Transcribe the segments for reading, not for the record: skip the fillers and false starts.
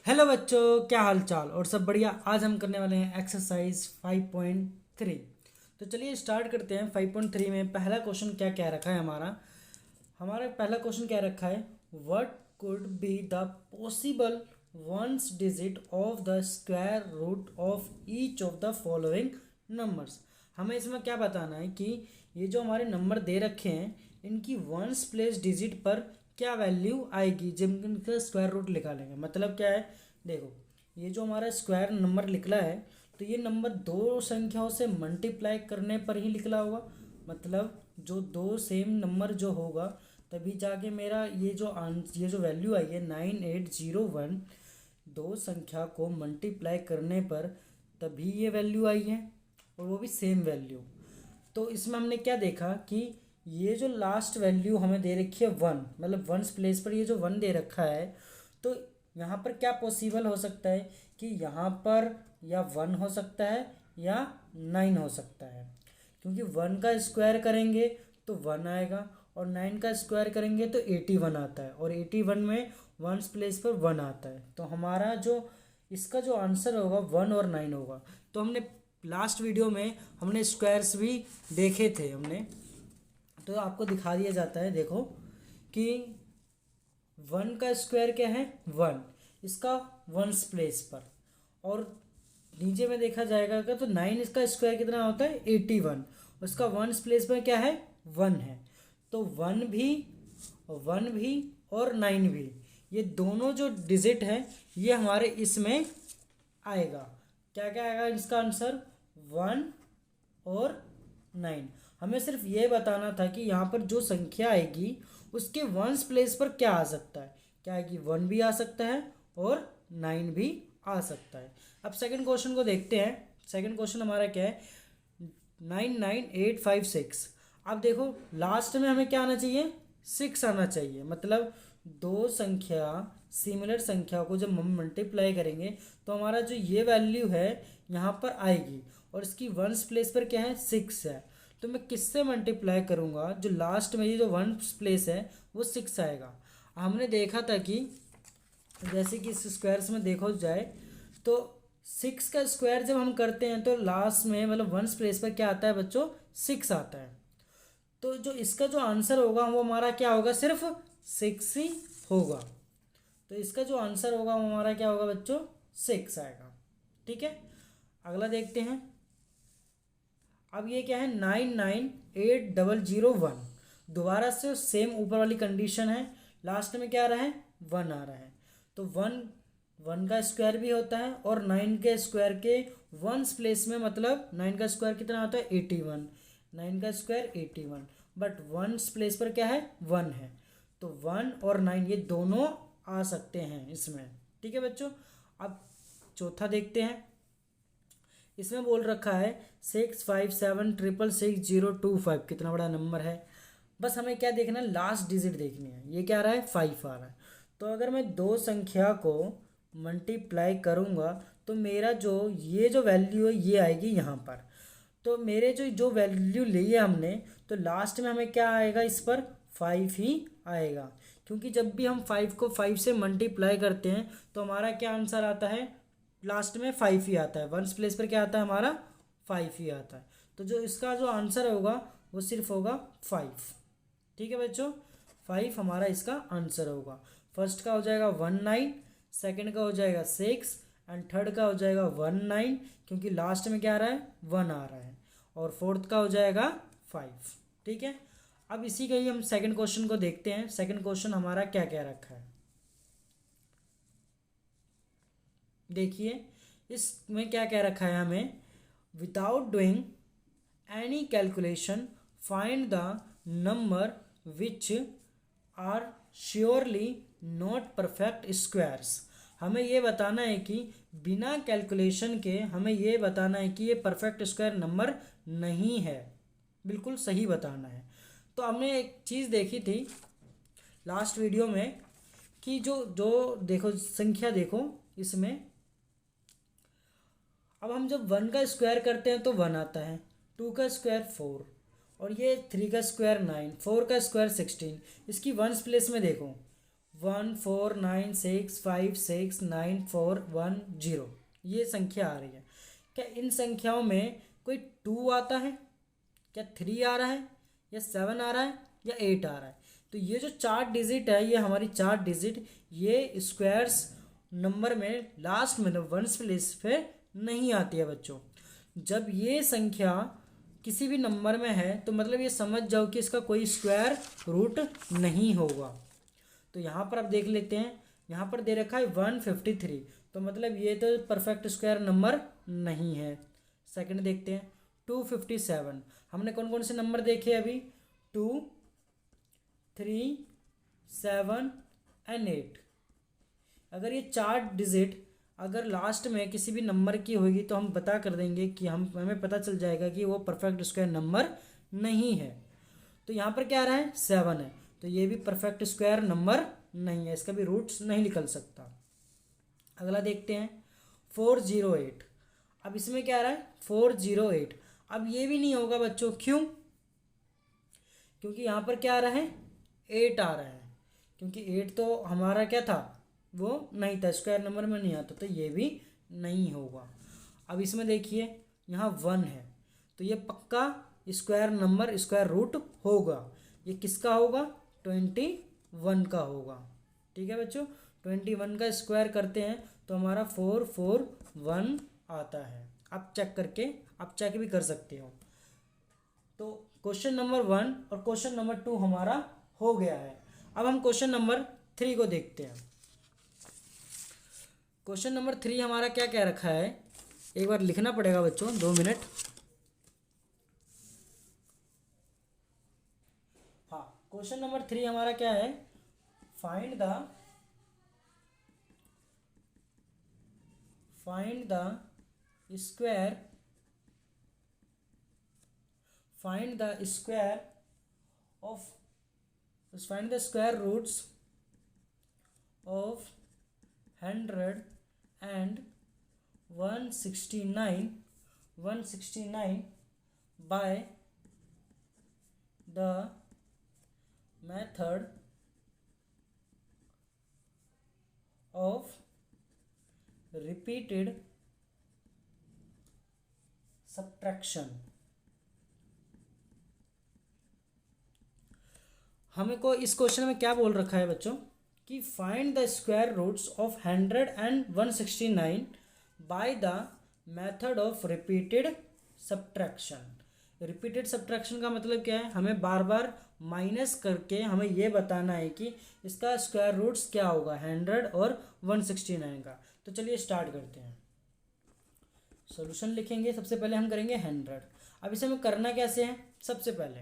Hello बच्चों, क्या हाल चाल और सब बढ़िया। आज हम करने वाले हैं एक्सरसाइज 5.3। तो चलिए स्टार्ट करते हैं। 5.3 में पहला क्वेश्चन क्या क्या रखा है हमारा पहला क्वेश्चन क्या रखा है, what could be the possible ones digit of the square root of each of the following numbers. हमें इसमें क्या बताना है कि ये जो हमारे नंबर दे रखे हैं इनकी वंस प्लेस डिजिट पर क्या वैल्यू आएगी जब इनका स्क्वायर रूट निकालेंगे। मतलब क्या है, देखो ये जो हमारा स्क्वायर नंबर निकला है तो ये नंबर दो संख्याओं से मल्टीप्लाई करने पर ही निकला होगा। मतलब जो दो सेम नंबर जो होगा तभी जाके मेरा ये जो वैल्यू आई है 9801, दो संख्या को मल्टीप्लाई करने पर तभी ये वैल्यू आई है और वो भी सेम वैल्यू। तो इसमें हमने क्या देखा कि ये जो लास्ट वैल्यू हमें दे रखी है वन, मतलब वंस प्लेस पर ये जो वन दे रखा है, तो यहाँ पर क्या पॉसिबल हो सकता है कि यहाँ पर या वन हो सकता है या नाइन हो सकता है। क्योंकि वन का स्क्वायर करेंगे तो वन आएगा और नाइन का स्क्वायर करेंगे तो 81 आता है और 81 में वंस प्लेस पर वन आता है। तो हमारा जो इसका जो आंसर होगा वन और नाइन होगा। तो हमने लास्ट वीडियो में हमने स्क्वायर्स भी देखे थे हमने, तो आपको दिखा दिया जाता है। देखो कि वन का स्क्वायर क्या है वन, इसका वंस प्लेस पर, और नीचे में देखा जाएगा अगर तो नाइन इसका स्क्वायर कितना होता है 81, उसका वंस प्लेस पर क्या है वन है। तो वन भी और नाइन भी, ये दोनों जो डिजिट है ये हमारे इसमें आएगा। क्या क्या आएगा इसका आंसर, वन और नाइन। हमें सिर्फ ये बताना था कि यहाँ पर जो संख्या आएगी उसके वंस प्लेस पर क्या आ सकता है। क्या है कि वन भी आ सकता है और नाइन भी आ सकता है। अब सेकंड क्वेश्चन को देखते हैं। सेकंड क्वेश्चन हमारा क्या है, 99856। अब देखो लास्ट में हमें क्या आना चाहिए, सिक्स आना चाहिए। मतलब दो संख्या सिमिलर संख्या को जब हम मल्टीप्लाई करेंगे तो हमारा जो ये वैल्यू है यहाँ पर आएगी और इसकी वंस प्लेस पर क्या है सिक्स है। तो मैं किससे मल्टीप्लाई करूँगा, जो लास्ट में ये जो वंस प्लेस है वो सिक्स आएगा। हमने देखा था कि जैसे कि इस स्क्वायर्स में देखो जाए तो सिक्स का स्क्वायर जब हम करते हैं तो लास्ट में मतलब वंस प्लेस पर क्या आता है बच्चों, सिक्स आता है। तो जो इसका जो आंसर होगा वो हमारा क्या होगा, सिर्फ सिक्स ही होगा। तो इसका जो आंसर होगा वो हमारा क्या होगा बच्चों, सिक्स आएगा। ठीक है, अगला देखते हैं। अब ये क्या है 99801, दोबारा से सेम ऊपर वाली कंडीशन है। लास्ट में क्या आ रहा है वन आ रहा है। तो वन वन का स्क्वायर भी होता है और नाइन के स्क्वायर के वंस प्लेस में, मतलब नाइन का स्क्वायर कितना होता है 81, नाइन का स्क्वायर 81, बट वंस प्लेस पर क्या है वन है। तो वन और नाइन ये दोनों आ सकते हैं इसमें। ठीक है बच्चों, अब चौथा देखते हैं। इसमें बोल रखा है 6576660625, कितना बड़ा नंबर है। बस हमें क्या देखना है, लास्ट डिजिट देखनी है। ये क्या आ रहा है फाइव आ रहा है। तो अगर मैं दो संख्या को मल्टीप्लाई करूँगा तो मेरा जो ये जो वैल्यू है ये आएगी यहाँ पर। तो मेरे जो जो वैल्यू ली है हमने, तो लास्ट में हमें क्या आएगा इस पर फाइव ही आएगा। क्योंकि जब भी हम फाइव को फाइव से मल्टीप्लाई करते हैं तो हमारा क्या आंसर आता है, लास्ट में फाइव ही आता है। वंस प्लेस पर क्या आता है हमारा फाइव ही आता है। तो जो इसका जो आंसर होगा वो सिर्फ होगा फाइव। ठीक है बच्चों, फाइव हमारा इसका आंसर होगा। फर्स्ट का हो जाएगा वन नाइन, सेकेंड का हो जाएगा सिक्स एंड थर्ड का हो जाएगा वन नाइन, क्योंकि लास्ट में क्या आ रहा है वन आ रहा है, और फोर्थ का हो जाएगा फाइव। ठीक है, अब इसी का ही हम सेकंड क्वेश्चन को देखते हैं। सेकंड क्वेश्चन हमारा क्या क्या रखा है देखिए। इसमें क्या क्या रखा है हमें, without doing any calculation find the number which are surely not perfect squares. हमें ये बताना है कि बिना कैलकुलेशन के हमें ये बताना है कि ये परफेक्ट स्क्वायर नंबर नहीं है, बिल्कुल सही बताना है। तो हमने एक चीज़ देखी थी लास्ट वीडियो में कि जो जो देखो संख्या देखो इसमें, अब हम जब वन का स्क्वायर करते हैं तो वन आता है, टू का स्क्वायर फोर, और ये थ्री का स्क्वायर नाइन, फोर का स्क्वायर 16। इसकी वंस प्लेस में देखो 149656941 ये संख्या आ रही है। क्या इन संख्याओं में कोई 2 आता है, क्या 3 आ रहा है, या 7 आ रहा है, या 8 आ रहा है? तो ये जो 4 डिजिट है, ये हमारी 4 डिजिट ये स्क्वायर्स नंबर में लास्ट में वंस प्लेस पे नहीं आती है बच्चों। जब ये संख्या किसी भी नंबर में है तो मतलब ये समझ जाओ कि इसका कोई स्क्वायर रूट नहीं होगा। तो यहाँ पर आप देख लेते हैं, यहाँ पर दे रखा है 153, तो मतलब ये तो परफेक्ट स्क्वायर नंबर नहीं है। सेकंड देखते हैं 257। हमने कौन कौन से नंबर देखे अभी? 2, 3, 7 एंड 8। अगर ये 4 डिजिट अगर लास्ट में किसी भी नंबर की होगी तो हम बता कर देंगे कि हमें पता चल जाएगा कि वो परफेक्ट स्क्वायर नंबर नहीं है। तो यहाँ पर क्या आ रहा है? 7 है, तो ये भी परफेक्ट स्क्वायर नंबर नहीं है, इसका भी रूट्स नहीं निकल सकता। अगला देखते हैं 408। अब इसमें क्या आ रहा है? 408। अब ये भी नहीं होगा बच्चों, क्यों? क्योंकि यहाँ पर क्या आ रहा है? 8 आ रहा है, क्योंकि 8 तो हमारा क्या था? वो नहीं था, स्क्वायर नंबर में नहीं आता, तो ये भी नहीं होगा। अब इसमें देखिए यहाँ 1 है, तो ये पक्का स्क्वायर नंबर स्क्वायर रूट होगा। ये किसका होगा? 21 का होगा। ठीक है बच्चों, 21 का स्क्वायर करते हैं तो हमारा 441 आता है। आप चेक भी कर सकते हो। तो क्वेश्चन नंबर 1 और क्वेश्चन नंबर 2 हमारा हो गया है। अब हम क्वेश्चन नंबर 3 को देखते हैं। क्वेश्चन नंबर 3 हमारा क्या क्या रखा है, एक बार लिखना पड़ेगा बच्चों, 2 मिनट। हाँ, क्वेश्चन नंबर 3 हमारा क्या है? Find the square of find the square roots of 100 and 169 by the method of repeated subtraction। हमें को इस क्वेश्चन में क्या बोल रखा है बच्चों कि find the square roots of 100 and 169 by the method of repeated subtraction. Repeated subtraction का मतलब क्या है? हमें बार बार माइनस करके हमें ये बताना है कि इसका स्क्वायर रूट्स क्या होगा 100 और 169 का। तो चलिए स्टार्ट करते हैं। सॉल्यूशन लिखेंगे, सबसे पहले हम करेंगे 100। अब इसे हमें करना कैसे है? सबसे पहले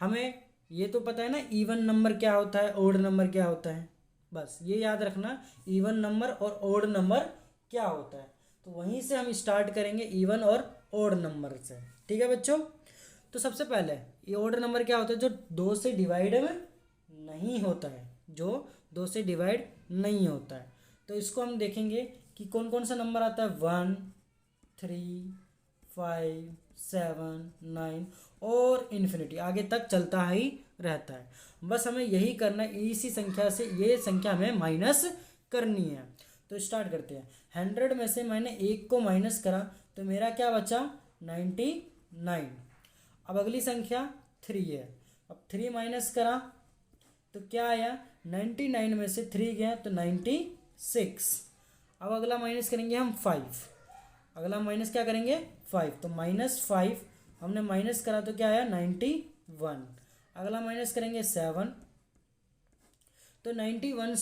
हमें ये तो पता है ना इवन नंबर क्या होता है, ओड नंबर क्या होता है, बस ये याद रखना इवन नंबर और ओड नंबर क्या होता है। तो वहीं से हम स्टार्ट करेंगे इवन और ओड नंबर से। ठीक है बच्चों, तो सबसे पहले ये ओड नंबर क्या होता है? जो 2 से डिवाइड नहीं होता है, जो 2 से डिवाइड नहीं होता है। तो इसको हम देखेंगे कि कौन कौन सा नंबर आता है। 1, 3, 5, 7, 9 और इन्फिनिटी आगे तक चलता ही रहता है। बस हमें यही करना है, इसी संख्या से ये संख्या हमें माइनस करनी है। तो स्टार्ट करते हैं। 100 में से मैंने 1 को माइनस करा तो मेरा क्या बचा? 99। अब अगली संख्या 3 है। अब 3 माइनस करा तो क्या आया? 99 में से 3 गया तो 96। अब अगला माइनस करेंगे हम 5। अगला माइनस क्या करेंगे? 5। तो -5 हमने माइनस करा तो क्या आया? 91। अगला माइनस करेंगे 7। तो 91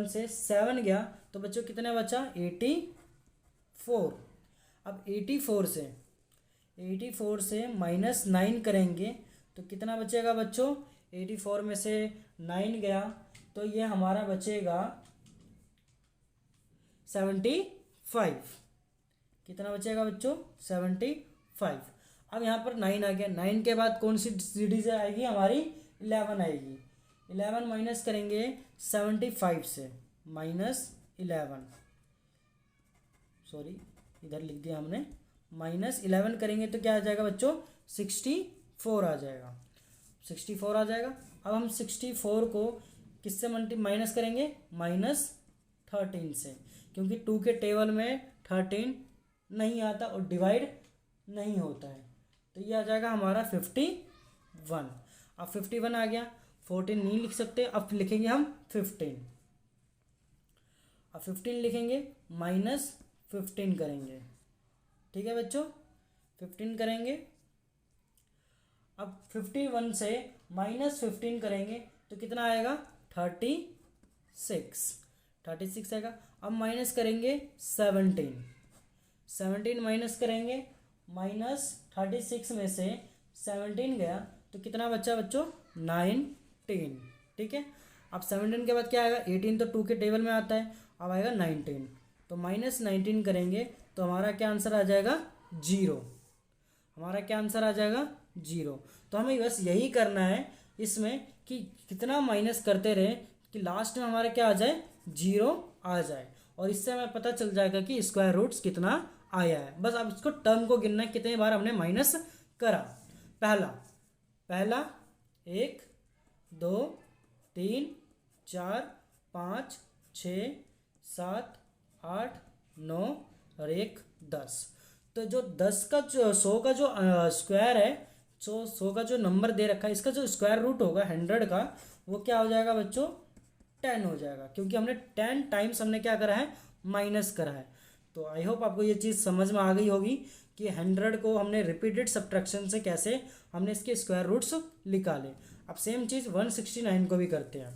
से 7 गया तो बच्चों कितना बचा? 84। अब 84 से -9 करेंगे तो कितना बचेगा बच्चों? 84 में से 9 गया तो ये हमारा बचेगा 75। कितना बचेगा बच्चों? 75। अब यहाँ पर 9 आ गया। 9 के बाद कौन सी सीरीज आएगी हमारी? 11 आएगी। 11 माइनस करेंगे 75 से -11, सॉरी इधर लिख दिया हमने, -11 करेंगे तो क्या आ जाएगा बच्चों? 64 आ जाएगा। 64 आ जाएगा। अब हम 64 को किससे माइनस करेंगे, -13 से, क्योंकि 2 के टेबल में 13 नहीं आता और डिवाइड नहीं होता है। तो ये आ जाएगा हमारा 51। अब 51 आ गया, 14 नहीं लिख सकते, अब लिखेंगे हम 15। अब 15 लिखेंगे, -15 करेंगे। ठीक है बच्चों, 15 करेंगे। अब 51 से -15 करेंगे तो कितना आएगा, 36 आएगा। अब माइनस करेंगे 17 माइनस करेंगे, -36 में से 17 गया तो कितना बचा बच्चों, 19। ठीक है, अब 17 के बाद क्या आएगा, 18 तो 2 के टेबल में आता है, अब आएगा 19, तो -19 करेंगे तो हमारा क्या आंसर आ जाएगा, 0। हमारा क्या आंसर आ जाएगा, 0। तो हमें बस यही करना है इसमें कि कितना माइनस करते रहे कि लास्ट में हमारा क्या आ जाए, 0 आ जाए, और इससे हमें पता चल जाएगा कि स्क्वायर रूट्स कितना आया है। बस अब इसको टर्म को गिनना है कितने बार हमने माइनस करा। पहला 1 2 3 4 5 6 7 8 9 और 1 10। तो जो 10 का जो 100 का जो स्क्वायर है, 100 का जो नंबर दे रखा है, इसका जो स्क्वायर रूट होगा 100 का, वो क्या हो जाएगा बच्चों, 10 हो जाएगा, क्योंकि हमने 10 टाइम्स हमने क्या करा है, माइनस करा है। तो आई होप आपको ये चीज़ समझ में आ गई होगी कि 100 को हमने रिपीटेड सब्ट्रैक्शन से कैसे हमने इसके स्क्वायर रूट्स निकाले। अब सेम चीज़ 169 को भी करते हैं।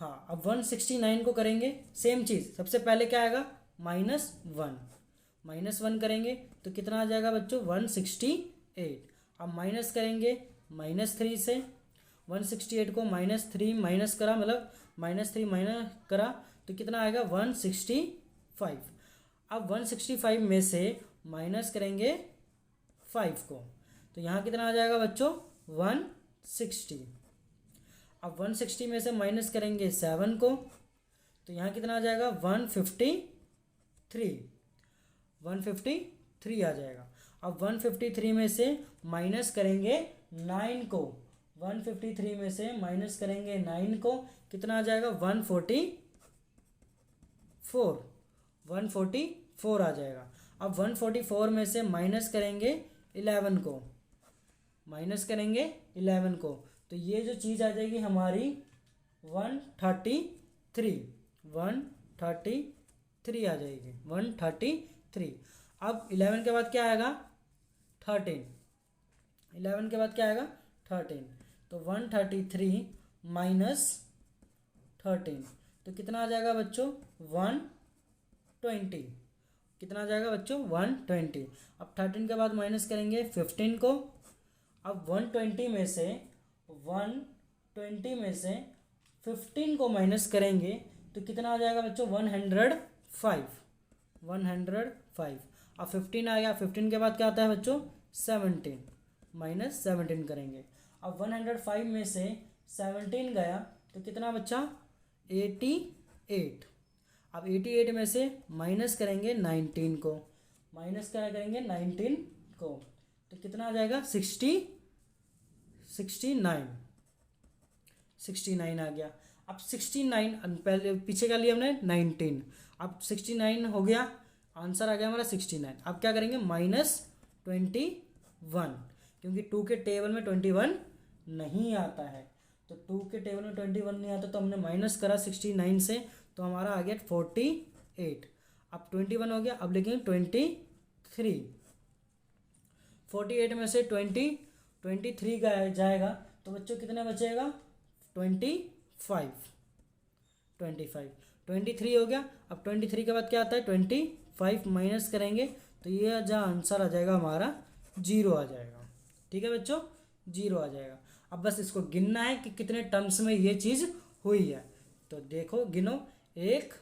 हाँ, अब 169 को करेंगे सेम चीज़। सबसे पहले क्या आएगा, -1 करेंगे तो कितना आ जाएगा बच्चों, 168। अब माइनस करेंगे -3 से, 168 को -3 माइनस करा, मतलब -3 माइनस करा तो कितना आएगा, 165। अब 165 में से माइनस करेंगे 5 को, तो यहाँ कितना आ जाएगा बच्चों, 160। अब 160 में से माइनस करेंगे 7 को, तो यहाँ कितना आ जाएगा, 153 आ जाएगा। अब 153 में से माइनस करेंगे 9 को, 153 में से माइनस करेंगे 9 को, कितना आ जाएगा, 144 आ जाएगा। अब 144 में से माइनस करेंगे 11 को, तो ये जो चीज़ आ जाएगी हमारी 133 आ जाएगी, 133। अब 11 के बाद क्या आएगा, 13। 11 के बाद क्या आएगा, 13। तो 133 माइनस 13 तो कितना आ जाएगा बच्चों, 120। कितना आ जाएगा बच्चों, 120। अब 13 के बाद माइनस करेंगे 15 को। अब 120 में से 15 को माइनस करेंगे तो कितना आ जाएगा बच्चों, 105। अब 15 आ गया, 15 के बाद क्या आता है बच्चों, 17, -17 करेंगे। अब 105 में से 17 गया तो कितना बच्चा, 88। अब 88 में से माइनस करेंगे 19 को, माइनस क्या करेंगे 19 को, तो कितना आ जाएगा, 69 आ गया। अब 69 पहले पीछे का लिया हमने 19, अब 69 हो गया, आंसर आ गया हमारा 69। अब क्या करेंगे, -21, क्योंकि 2 के टेबल में 21 नहीं आता है, तो 2 के टेबल में 21 नहीं आता, तो हमने माइनस करा 69 से, तो हमारा आ गया 48। अब 21 हो गया, अब लिखेंगे 23। 48 में से 23 जाएगा तो बच्चों कितने बचेगा, 25। 23 हो गया। अब 23 के बाद क्या आता है, 25 माइनस करेंगे तो ये जो आंसर आ जाएगा हमारा 0 आ जाएगा। ठीक है बच्चों, 0 आ जाएगा। अब बस इसको गिनना है कि कितने टर्म्स में ये चीज़ हुई है। तो देखो गिनो, 1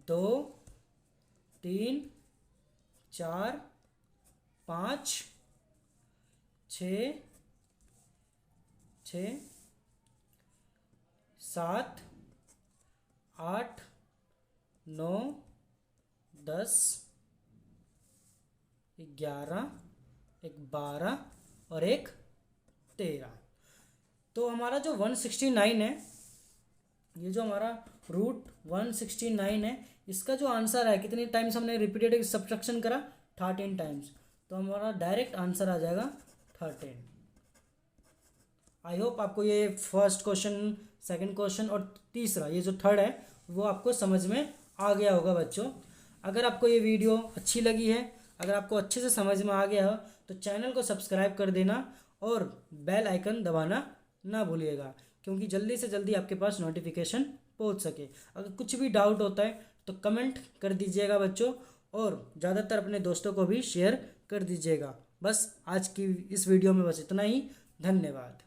2 3 4 5 6 7 8 9 10 11 एक 12 और एक 13। तो हमारा जो 169 है, ये जो हमारा रूट 169 है, इसका जो आंसर है, कितने टाइम्स हमने रिपीटेड सब्ट्रैक्शन करा, 13 टाइम्स, तो हमारा डायरेक्ट आंसर आ जाएगा 13। आई होप आपको ये फर्स्ट क्वेश्चन, सेकंड क्वेश्चन और तीसरा ये जो थर्ड है वो आपको समझ में आ गया होगा बच्चों। अगर आपको ये वीडियो अच्छी लगी है, अगर आपको अच्छे से समझ में आ गया हो, तो चैनल को सब्सक्राइब कर देना और बेल आइकन दबाना ना भूलिएगा, क्योंकि जल्दी से जल्दी आपके पास नोटिफिकेशन पहुंच सके। अगर कुछ भी डाउट होता है तो कमेंट कर दीजिएगा बच्चों, और ज़्यादातर अपने दोस्तों को भी शेयर कर दीजिएगा। बस आज की इस वीडियो में बस इतना ही। धन्यवाद।